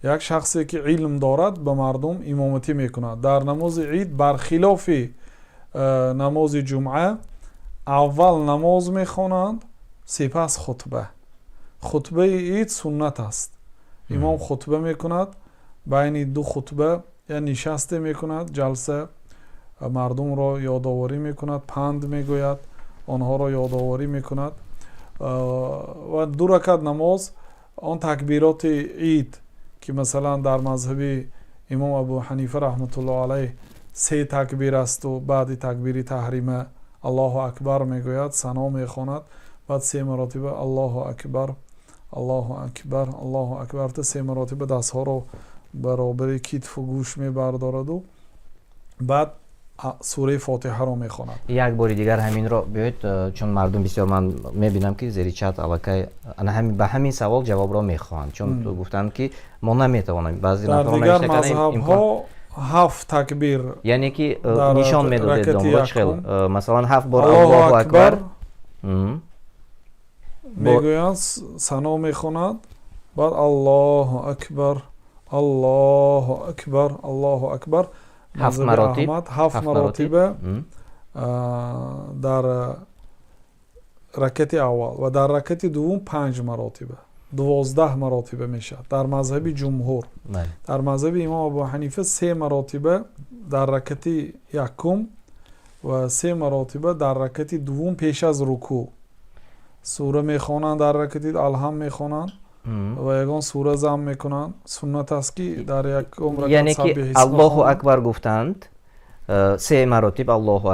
یک شخصی که علم دارد به مردم امامتی میکند. در نماز عید برخلاف نماز جمعه اول نماز میخوانند سپس خطبه. خطبه عید سنت است. امام خطبه میکند، بین دو خطبه یا نشسته میکند، جلسه مردم را یادآوری میکند، پند میگوید، آنها را یادآوری میکند و دو رکعت نماز آن تکبیرات عید که مثلا در مذهب امام ابو حنیفه رحمت الله علیه 3 تکبیر است و بعد تکبیر تحریم الله اکبر میگوید، ثنا میخواند، بعد 3 مرتبه الله اکبر الله اکبر الله اکبر تا 3 مرتبه دستها را برابر کتف و گوش میبردارد و بعد سوره فاتحه را میخواند. یک بار دیگر همین را بیاید، چون مردم بسیار من میبینم که زیر چت الکی به همین سوال جواب را میخواهند، چون تو گفتند که ما نمیتوانیم. بعضی در دیگر مذهب ها 7 تکبیر یعنی که نشان میدادید دنبال مثلا 7 بار الله اکبر میگویند، ثنا میخواند، بعد الله اکبر الله اکبر الله اکبر 7 مراتب 7 مراتب در رکعت اول و در رکعت دوم 5 مراتب 12 مراتب میشه در مذهب جمهور. در مذهب امام ابو حنیفه 3 مراتب در رکعت یکم و 3 مراتب در رکعت دوم پیش از رکوع سوره میخوانند، در رکعت الحمد میخوانند و یگان سوره ضم میکنند. سنت است که در یک رکعت یعنی که الله اکبر گفتند 3 مراتب الله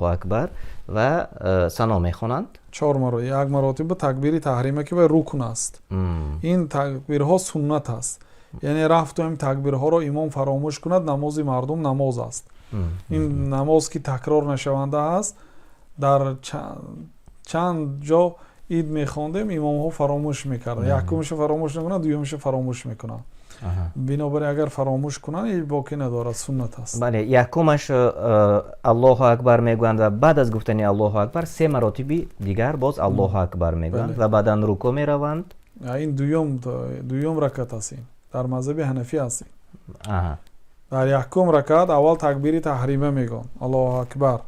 اکبر و ثنا میخوانند 4 مراتب. یک مراتب تکبیر تحریمه که به رکن است. این تکبیرها سنت است، یعنی رفت و این تکبیرها را امام فراموش کند نماز مردم نماز است. این نماز که تکرار نشونده است. در چند جا عید میخواندیم امام ها فراموش میکردن، یکمش فراموش نکنن، دویمش فراموش میکنن. بنابراین اگر فراموش کنن این باقی ندارد، سنت است. بله، یکمش الله اکبر میگویند و بعد از گفتن الله اکبر 3 مراتب دیگر باز الله اکبر میگویند و بعدا رکوع میروند. این دویم رکعت است. در مذهب حنفی است. در یکم رکعت اول تکبیر تحریمه میگن الله اکبر،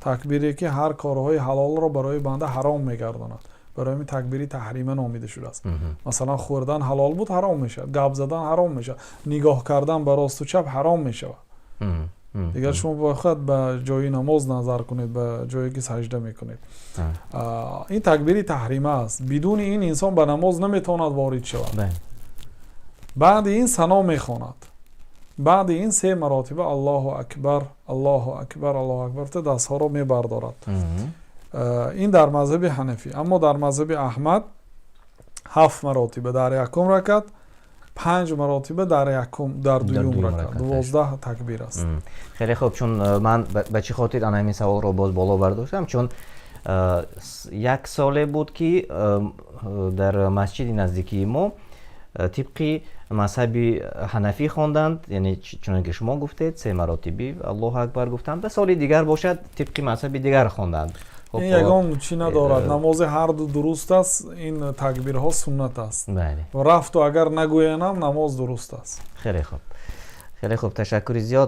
تکبیری که هر کارهای حلال را برای بنده حرام میگرداند، برای این تکبیر تحریمه نامیده شده است. مثلا خوردن حلال بود حرام میشه، گپ زدن حرام میشه، نگاه کردن به راست و چپ حرام میشه. دیگر شما بخواد به جای نماز نظر کنید، به جایی که سجده میکنید، این تکبیر تحریمه است. بدون این انسان به نماز نمیتواند وارد شود. بعد این ثنا میخواند، بعد این 3 مراتب الله اکبر الله اکبر الله اکبر تا دستها را میبردارد. این در مذهب حنفی. اما در مذهب احمد 7 مراتب در یکم رکعت، 5 مراتب در دوم رکعت، 12 تکبیر است. خیلی خوب. چون من به چه خاطر همین سوال رو باز بالا برداشتم، چون 1 سال بود که در مسجد نزدیکی ما طبق مذهب حنفی خواندند، یعنی چون که شما گفتید 3 مراتبی الله اکبر گفتند، و سال دیگر باشد طبق مذهب دیگر خواندند. این یگان چی ندارد، نماز هر دو درست است، این تکبیرها سنت است. و رفت و اگر نگوینم نماز درست است. خیلی خوب، خیلی خوب، تشکر زیاد.